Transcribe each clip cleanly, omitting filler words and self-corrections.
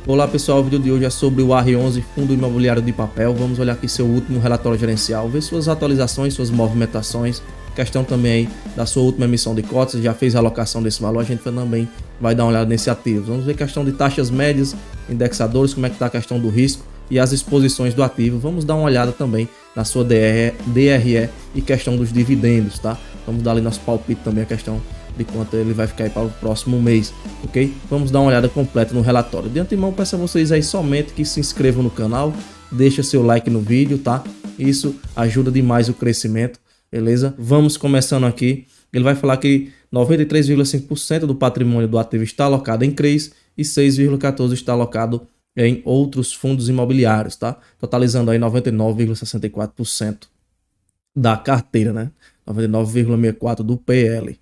Olá pessoal, o vídeo de hoje é sobre o AR11 Fundo Imobiliário de Papel. Vamos olhar aqui seu último relatório gerencial, ver suas atualizações, suas movimentações, questão também aí da sua última emissão de cotas, já fez a alocação desse valor, a gente também vai dar uma olhada nesse ativo. Vamos ver questão de taxas médias, indexadores, como é que está a questão do risco e as exposições do ativo. Vamos dar uma olhada também na sua DRE e questão dos dividendos, tá? Vamos dar ali nosso palpite também, a questão de quanto ele vai ficar aí para o próximo mês, ok? Vamos dar uma olhada completa no relatório. De antemão, peço a vocês aí somente que se inscrevam no canal, deixa seu like no vídeo, tá? Isso ajuda demais o crescimento, beleza? Vamos começando aqui. Ele vai falar que 93,5% do patrimônio do ativo está alocado em CRIs e 6,14% está alocado em outros fundos imobiliários, tá? Totalizando aí 99,64% da carteira, né? 99,64% do PL.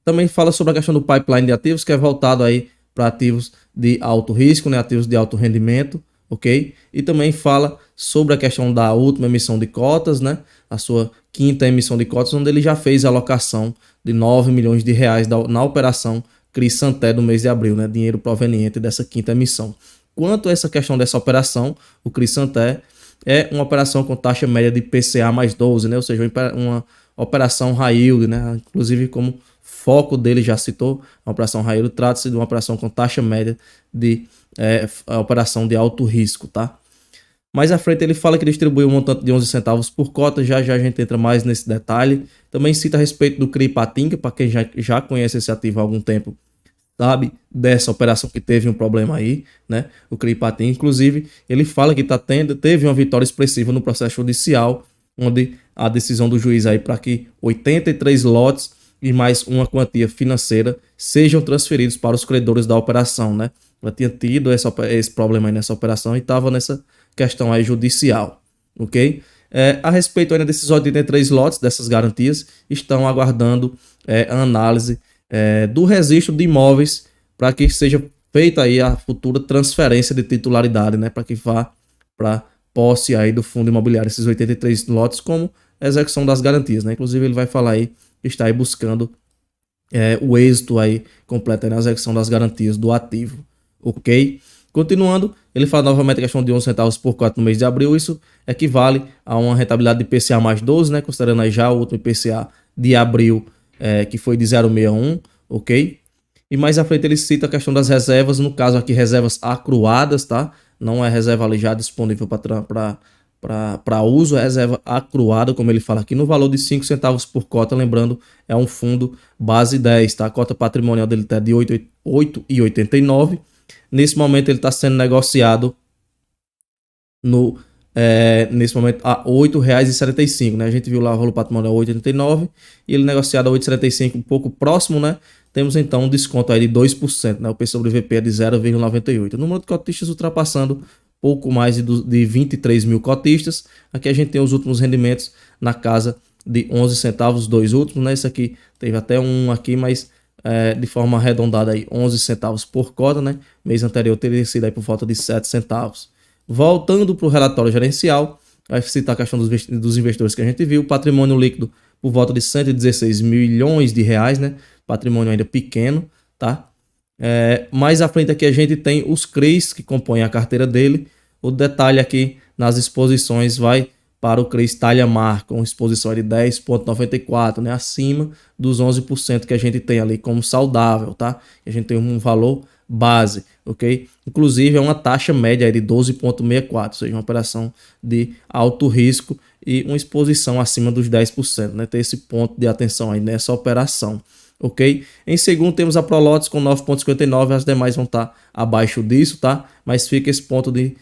Também fala sobre a questão do pipeline de ativos, que é voltado aí para ativos de alto risco, né, ativos de alto rendimento, ok? E também fala sobre a questão da última emissão de cotas, né, a sua quinta emissão de cotas, onde ele já fez a alocação de 9 milhões de reais na operação CRI Santé do mês de abril, né, dinheiro proveniente dessa quinta emissão. Quanto a essa questão dessa operação, o CRI Santé é uma operação com taxa média de IPCA mais 12, né, ou seja, uma operação high yield, né, inclusive como foco dele já citou, a operação high yield trata-se de uma operação com taxa média de operação de alto risco, tá? Mais à frente ele fala que distribuiu um montante de 11 centavos por cota, já a gente entra mais nesse detalhe. Também cita a respeito do CRI Patinga, para quem já conhece esse ativo há algum tempo, sabe dessa operação que teve um problema aí, né? O CRI Patinga, inclusive, ele fala que teve uma vitória expressiva no processo judicial, onde a decisão do juiz aí para que 83 lotes e mais uma quantia financeira sejam transferidos para os credores da operação, né? Ela tinha tido esse problema aí nessa operação e estava nessa questão aí judicial, ok? A respeito ainda desses 83 lotes, dessas garantias, estão aguardando a análise do registro de imóveis para que seja feita aí a futura transferência de titularidade, né? Para que vá para posse aí do fundo imobiliário esses 83 lotes como execução das garantias, né? Inclusive ele vai falar aí, está aí buscando o êxito aí completo aí na execução das garantias do ativo, ok? Continuando, ele fala novamente a questão de 11 centavos por cota no mês de abril, isso equivale a uma rentabilidade de IPCA mais 12, né? Considerando aí já o último IPCA de abril, que foi de 0,61, ok? E mais à frente ele cita a questão das reservas, no caso aqui reservas acruadas, tá? Não é reserva ali já disponível para uso, é reserva acruada, como ele fala aqui, no valor de 5 centavos por cota. Lembrando, é um fundo base 10, tá? A cota patrimonial dele está de 8,89. Nesse momento ele está sendo negociado nesse momento a R$ 8,75, né? A gente viu lá o valor patrimonial 8,89 e ele negociado a 8,75, um pouco próximo, né? Temos então um desconto aí de 2%, né? O P sobre VP é de 0,98. O número de cotistas ultrapassando pouco mais de 23 mil cotistas. Aqui a gente tem os últimos rendimentos na casa de 11 centavos, dois últimos, né? Esse aqui teve até um aqui, mas de forma arredondada aí, 11 centavos por cota, né? Mês anterior teria sido aí por volta de 7 centavos. Voltando para o relatório gerencial, vai citar a questão dos investidores que a gente viu, patrimônio líquido por volta de 116 milhões de reais, né? Patrimônio ainda pequeno, tá? Mais à frente aqui a gente tem os CRIs que compõem a carteira dele. O detalhe aqui nas exposições vai para o CRIs Talha Mar, com exposição de 10,94, né? Acima dos 11% que a gente tem ali como saudável, tá? A gente tem um valor base, ok? Inclusive é uma taxa média de 12,64, ou seja, uma operação de alto risco e uma exposição acima dos 10%, né? Tem esse ponto de atenção aí nessa operação, ok? Em segundo temos a Prolotes com 9,59, as demais vão estar abaixo disso, tá? Mas fica esse ponto de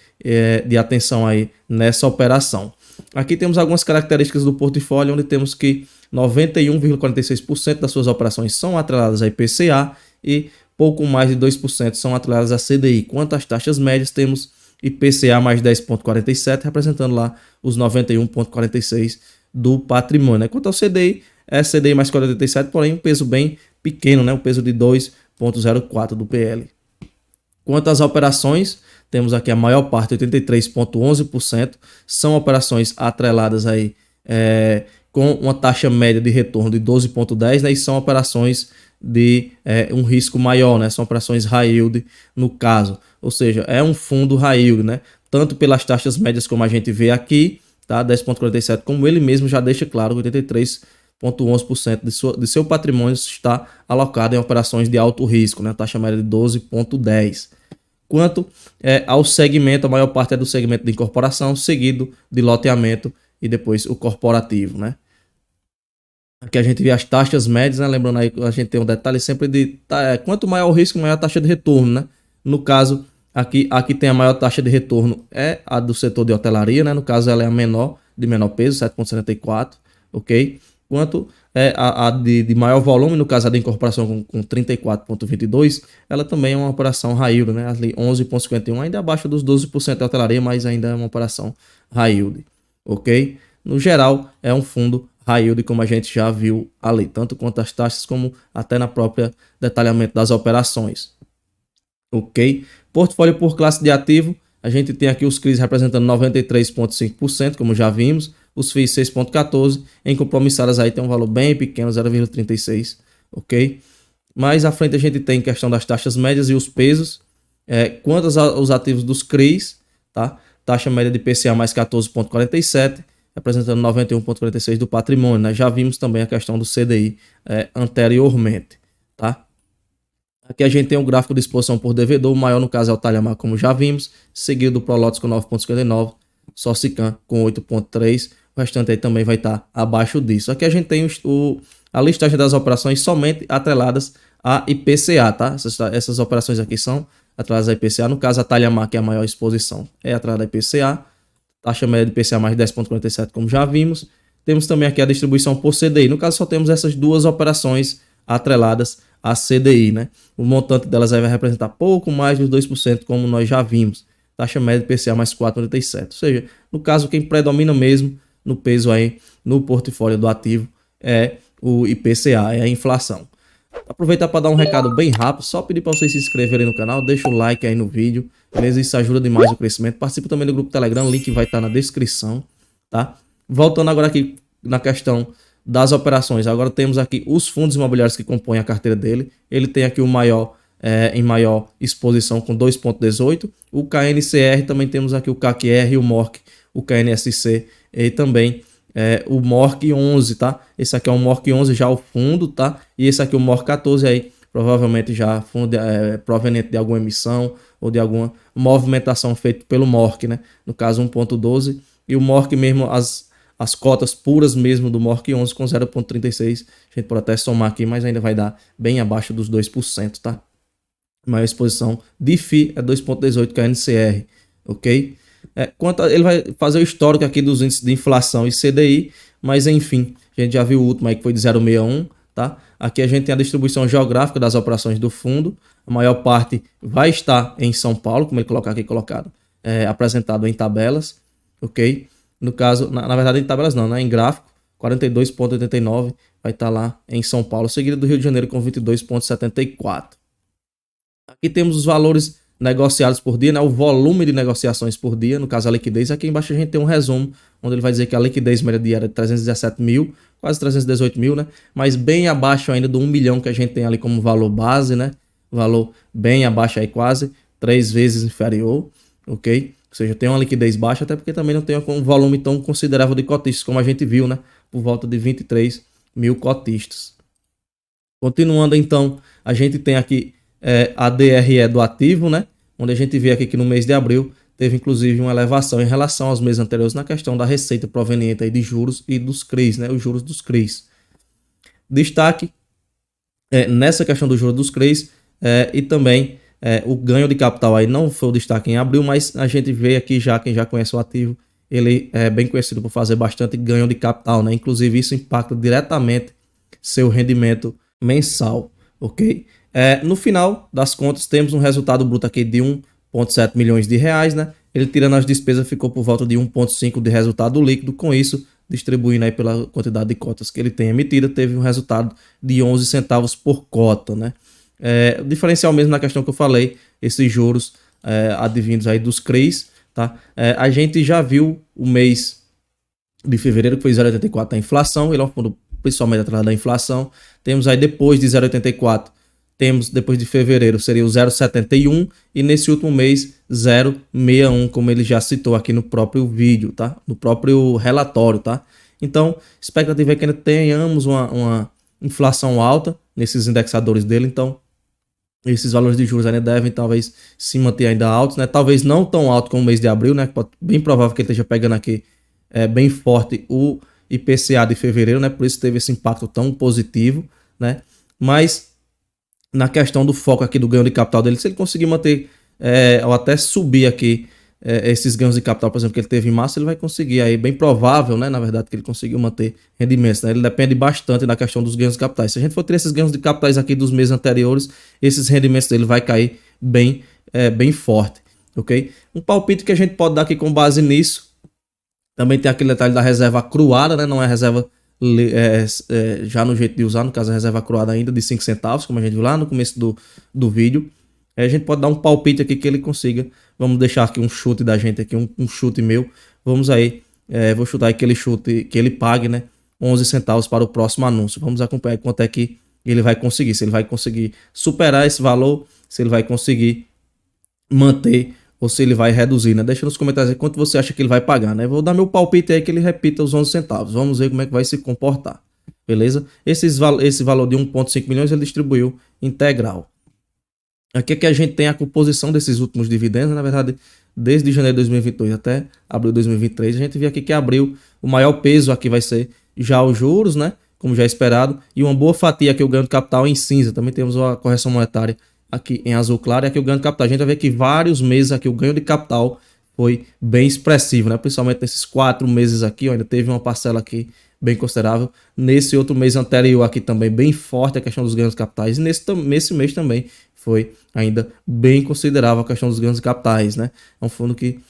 atenção aí nessa operação. Aqui temos algumas características do portfólio, onde temos que 91,46% das suas operações são atreladas a IPCA e pouco mais de 2% são atreladas a CDI. Quanto às taxas médias, temos IPCA mais 10,47, representando lá os 91,46% do patrimônio, né? Quanto ao CDI, é CDI mais 47, porém um peso bem pequeno, né? Um peso de 2,04 do PL. Quanto às operações, temos aqui a maior parte, 83,11%, são operações atreladas aí, com uma taxa média de retorno de 12,10, né? E são operações de um risco maior, né? São operações high yield no caso, ou seja, é um fundo high yield, né? Tanto pelas taxas médias como a gente vê aqui, tá? 10,47, como ele mesmo já deixa claro, 83,11% de seu patrimônio está alocado em operações de alto risco, né? Taxa média de 12,10. Quanto ao segmento, a maior parte é do segmento de incorporação, seguido de loteamento e depois o corporativo, né? Aqui a gente vê as taxas médias, né? Lembrando aí que a gente tem um detalhe sempre de quanto maior o risco, maior a taxa de retorno, né? No caso, aqui tem a maior taxa de retorno é a do setor de hotelaria, né? No caso, ela é a menor, de menor peso, 7,74, ok? Quanto a de maior volume, no caso a de incorporação com 34,22, ela também é uma operação high yield, né? Ali 11,51, ainda abaixo dos 12% da hotelaria, mas ainda é uma operação high yield, ok? No geral, é um fundo high yield, como a gente já viu ali, tanto quanto as taxas, como até na própria detalhamento das operações, ok? Portfólio por classe de ativo, a gente tem aqui os CRIs representando 93,5%, como já vimos, os FIIs 6,14%, em compromissadas aí tem um valor bem pequeno, 0,36%, ok? Mais à frente a gente tem questão das taxas médias e os pesos, quanto aos ativos dos CRIs, tá? Taxa média de IPCA mais 14,47%, representando 91,46% do patrimônio, né? Já vimos também a questão do CDI anteriormente, tá? Aqui a gente tem um gráfico de exposição por devedor, o maior no caso é o Talhamar, como já vimos, seguido do Prolotes com 9,59%, Socicam com 8,3%, o restante aí também vai estar abaixo disso. Aqui a gente tem a listagem das operações somente atreladas a IPCA, tá? Essas operações aqui são atreladas a IPCA, no caso a Talhamar, que é a maior exposição, é atrelada a IPCA, taxa média de IPCA mais 10,47, como já vimos. Temos também aqui a distribuição por CDI, no caso só temos essas duas operações atreladas a CDI, né? O montante delas aí vai representar pouco mais dos 2%, como nós já vimos. Taxa média de IPCA mais 4,87. Ou seja, no caso, quem predomina mesmo no peso aí, no portfólio do ativo, é o IPCA, é a inflação. Aproveitar para dar um recado bem rápido, só pedir para vocês se inscreverem no canal, deixa o like aí no vídeo, beleza? Isso ajuda demais o crescimento. Participe também do grupo Telegram, o link vai estar na descrição, tá? Voltando agora aqui na questão das operações, agora temos aqui os fundos imobiliários que compõem a carteira dele. Ele tem aqui o maior, em maior exposição com 2,18. O KNCR, também temos aqui o KQR, o MORC, o KNSC e também o MORC 11, tá? Esse aqui é o MORC 11 já o fundo, tá? E esse aqui é o MORC 14 aí, provavelmente já fundo proveniente de alguma emissão ou de alguma movimentação feita pelo MORC, né? No caso 1,12. E o MORC mesmo, as cotas puras mesmo do MORC 11 com 0,36. A gente pode até somar aqui, mas ainda vai dar bem abaixo dos 2%, tá? Maior exposição de FI é 2,18 KNCR, ok? Ele vai fazer o histórico aqui dos índices de inflação e CDI, mas enfim, a gente já viu o último aí que foi de 0,61, tá? Aqui a gente tem a distribuição geográfica das operações do fundo, a maior parte vai estar em São Paulo, como ele colocar aqui colocado, apresentado em tabelas, ok? No caso, na verdade em tabelas não, né? Em gráfico, 42,89 vai estar lá em São Paulo, seguido do Rio de Janeiro com 22,74. Aqui temos os valores negociados por dia, né? O volume de negociações por dia, no caso a liquidez. Aqui embaixo a gente tem um resumo, onde ele vai dizer que a liquidez média diária é de 317 mil, quase 318 mil, né? Mas bem abaixo ainda do 1 milhão que a gente tem ali como valor base, né? Valor bem abaixo aí, quase 3 vezes inferior, ok? Ou seja, tem uma liquidez baixa, até porque também não tem um volume tão considerável de cotistas, como a gente viu, né? Por volta de 23 mil cotistas. Continuando então, a gente tem aqui a DRE do ativo, né? Onde a gente vê aqui que no mês de abril teve inclusive uma elevação em relação aos meses anteriores na questão da receita proveniente aí de juros e dos CRIs, né? Os juros dos CRIs. Destaque nessa questão do juros dos CRIs e também o ganho de capital aí não foi o destaque em abril, mas a gente vê aqui já, quem já conhece o ativo, ele é bem conhecido por fazer bastante ganho de capital, né? Inclusive isso impacta diretamente seu rendimento mensal, ok? No final das contas, temos um resultado bruto aqui de 1,7 milhões de reais, né? Ele tirando as despesas ficou por volta de 1,5 de resultado líquido. Com isso, distribuindo aí pela quantidade de cotas que ele tem emitida, teve um resultado de 11 centavos por cota, né? O diferencial mesmo na questão que eu falei, esses juros advindos aí dos CRIs, tá? A gente já viu o mês de fevereiro, que foi 0,84 a inflação, ele é um fundo principalmente atrás da inflação. Temos aí depois de 0,84 Temos, depois de fevereiro, seria o 0,71 e nesse último mês 0,61, como ele já citou aqui no próprio vídeo, tá? No próprio relatório, tá? Então, expectativa é que ainda tenhamos uma inflação alta nesses indexadores dele, então esses valores de juros ainda devem talvez se manter ainda altos, né? Talvez não tão alto como o mês de abril, né? Bem provável que ele esteja pegando aqui bem forte o IPCA de fevereiro, né? Por isso teve esse impacto tão positivo, né? Mas na questão do foco aqui do ganho de capital dele, se ele conseguir manter ou até subir aqui esses ganhos de capital, por exemplo, que ele teve em março, ele vai conseguir aí, bem provável, né, na verdade, que ele conseguiu manter rendimentos, né? Ele depende bastante da questão dos ganhos de capitais. Se a gente for ter esses ganhos de capitais aqui dos meses anteriores, esses rendimentos dele vai cair bem forte, ok? Um palpite que a gente pode dar aqui com base nisso, também tem aquele detalhe da reserva acruada, né? Não é reserva já no jeito de usar, no caso a reserva acruada ainda de 5 centavos, como a gente viu lá no começo do vídeo. A gente pode dar um palpite aqui que ele consiga. Vamos deixar aqui um chute da gente, aqui um chute meu. Vamos aí, vou chutar aquele chute que ele pague, né? 11 centavos para o próximo anúncio. Vamos acompanhar quanto é que ele vai conseguir. Se ele vai conseguir superar esse valor, se ele vai conseguir manter ou se ele vai reduzir, né? Deixa nos comentários aí quanto você acha que ele vai pagar, né? Vou dar meu palpite aí que ele repita os 11 centavos. Vamos ver como é que vai se comportar, beleza? Esse valor de 1,5 milhões ele distribuiu integral. Aqui é que a gente tem a composição desses últimos dividendos, na verdade, desde janeiro de 2022 até abril de 2023, a gente viu aqui que abril, o maior peso aqui vai ser já os juros, né? Como já esperado, e uma boa fatia aqui o ganho de capital em cinza. Também temos a correção monetária aqui em azul claro, e aqui o ganho de capital. A gente vai ver que vários meses aqui o ganho de capital foi bem expressivo, né? Principalmente nesses 4 meses aqui, ó, ainda teve uma parcela aqui bem considerável. Nesse outro mês anterior aqui também bem forte a questão dos ganhos de capitais, e nesse mês também foi ainda bem considerável a questão dos ganhos de capitais, né? É um fundo que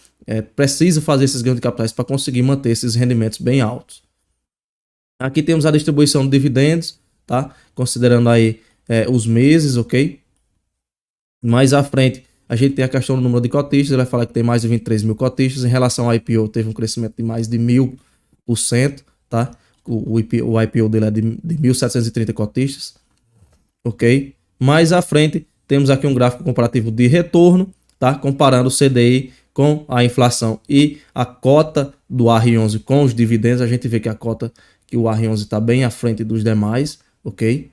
precisa fazer esses ganhos de capitais para conseguir manter esses rendimentos bem altos. Aqui temos a distribuição de dividendos, tá? Considerando aí os meses, ok? Mais à frente, a gente tem a questão do número de cotistas, ele vai falar que tem mais de 23 mil cotistas. Em relação ao IPO, teve um crescimento de mais de 1000%, tá? O IPO dele é de 1.730 cotistas, ok? Mais à frente, temos aqui um gráfico comparativo de retorno, tá? Comparando o CDI com a inflação e a cota do R11 com os dividendos. A gente vê que a cota que o R11 está bem à frente dos demais, ok?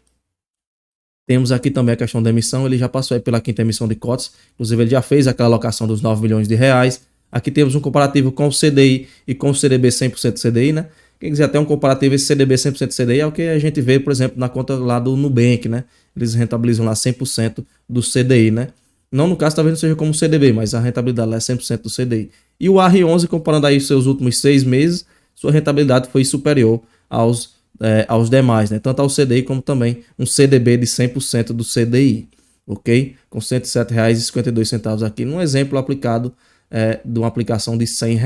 Temos aqui também a questão da emissão, ele já passou aí pela 5ª emissão de cotas, inclusive ele já fez aquela alocação dos 9 milhões de reais. Aqui temos um comparativo com o CDI e com o CDB 100% CDI, né? Quem quiser até um comparativo, esse CDB 100% CDI é o que a gente vê, por exemplo, na conta lá do Nubank, né? Eles rentabilizam lá 100% do CDI, né? Não no caso, talvez não seja como o CDB, mas a rentabilidade lá é 100% do CDI. E o R11, comparando aí os seus últimos 6 meses, sua rentabilidade foi superior aos demais, né? Tanto ao CDI como também um CDB de 100% do CDI, ok? Com R$ 107,52 aqui, num exemplo aplicado de uma aplicação de R$ 100.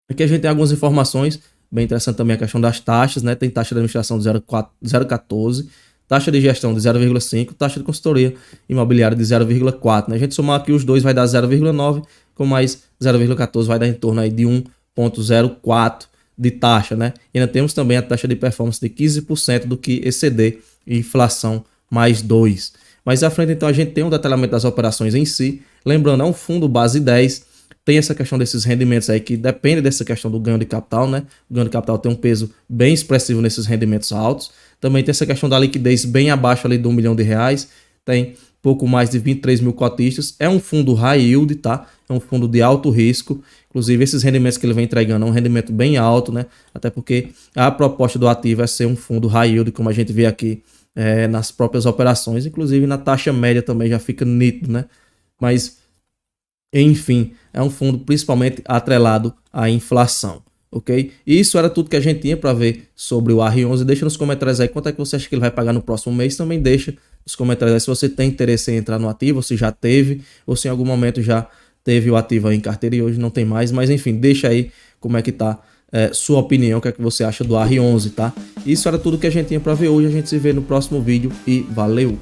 Aqui a gente tem algumas informações, bem interessante também a questão das taxas, né? Tem taxa de administração de 0,14, taxa de gestão de 0,5, taxa de consultoria imobiliária de 0,4, né? A gente somar aqui os dois vai dar 0,9, com mais 0,14 vai dar em torno aí de 1,04 de taxa, né? E ainda temos também a taxa de performance de 15% do que exceder inflação mais 2. Mais à frente, então, a gente tem um detalhamento das operações em si. Lembrando, é um fundo base 10, tem essa questão desses rendimentos aí que depende dessa questão do ganho de capital, né? O ganho de capital tem um peso bem expressivo nesses rendimentos altos. Também tem essa questão da liquidez bem abaixo ali de R$ 1 milhão. Tem pouco mais de 23 mil cotistas. É um fundo high yield, tá? É um fundo de alto risco. Inclusive, esses rendimentos que ele vem entregando é um rendimento bem alto, né? Até porque a proposta do ativo é ser um fundo high yield, como a gente vê aqui nas próprias operações. Inclusive, na taxa média também já fica nítido, né? Mas, enfim, é um fundo principalmente atrelado à inflação, ok? E isso era tudo que a gente tinha para ver sobre o R11. Deixa nos comentários aí quanto é que você acha que ele vai pagar no próximo mês. Também deixa nos comentários aí se você tem interesse em entrar no ativo, ou se já teve, ou se em algum momento já teve o ativo aí em carteira e hoje não tem mais. Mas enfim, deixa aí como é que tá sua opinião, o que é que você acha do R11, tá? Isso era tudo que a gente tinha para ver hoje. A gente se vê no próximo vídeo e valeu!